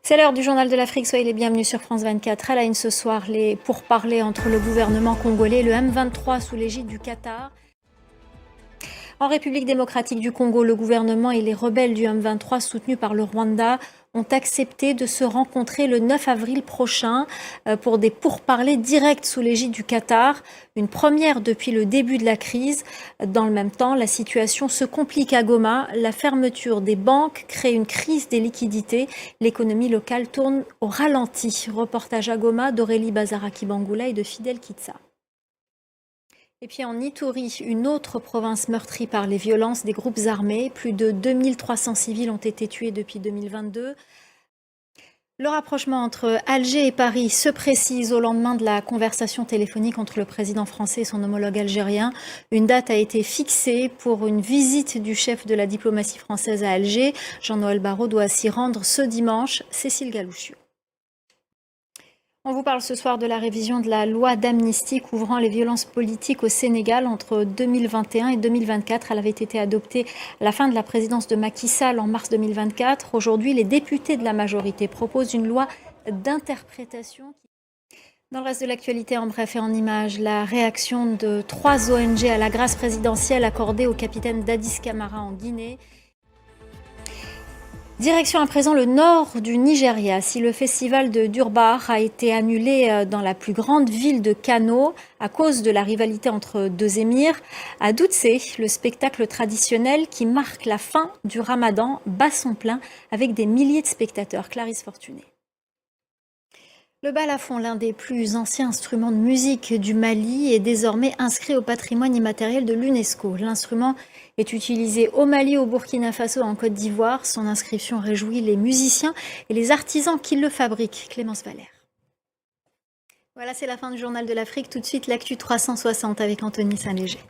C'est l'heure du journal de l'Afrique, soyez les bienvenus sur France 24. À la une ce soir, les pourparlers entre le gouvernement congolais et le M23 sous l'égide du Qatar. En République démocratique du Congo, le gouvernement et les rebelles du M23 soutenus par le Rwanda ont accepté de se rencontrer le 9 avril prochain pour des pourparlers directs sous l'égide du Qatar, une première depuis le début de la crise. Dans le même temps, la situation se complique à Goma. La fermeture des banques crée une crise des liquidités. L'économie locale tourne au ralenti. Reportage à Goma d'Aurélie Bazaraki-Bangoula et de Fidel Kitsa. Et puis en Ituri, une autre province meurtrie par les violences des groupes armés. Plus de 2300 civils ont été tués depuis 2022. Le rapprochement entre Alger et Paris se précise au lendemain de la conversation téléphonique entre le président français et son homologue algérien. Une date a été fixée pour une visite du chef de la diplomatie française à Alger. Jean-Noël Barrot doit s'y rendre ce dimanche. Cécile Galouchiou. On vous parle ce soir de la révision de la loi d'amnistie couvrant les violences politiques au Sénégal entre 2021 et 2024. Elle avait été adoptée à la fin de la présidence de Macky Sall en mars 2024. Aujourd'hui, les députés de la majorité proposent une loi d'interprétation. Dans le reste de l'actualité, en bref et en images, la réaction de 3 ONG à la grâce présidentielle accordée au capitaine Dadis Camara en Guinée. Direction à présent le nord du Nigeria. Si le festival de Durbar a été annulé dans la plus grande ville de Kano à cause de la rivalité entre deux émirs, à Doutsé, le spectacle traditionnel qui marque la fin du Ramadan bat son plein avec des milliers de spectateurs. Clarisse Fortuné. Le balafon, l'un des plus anciens instruments de musique du Mali, est désormais inscrit au patrimoine immatériel de l'UNESCO. L'instrument est utilisé au Mali, au Burkina Faso et en Côte d'Ivoire. Son inscription réjouit les musiciens et les artisans qui le fabriquent. Clémence Valère. Voilà, c'est la fin du journal de l'Afrique. Tout de suite, l'actu 360 avec Anthony Saint-Léger.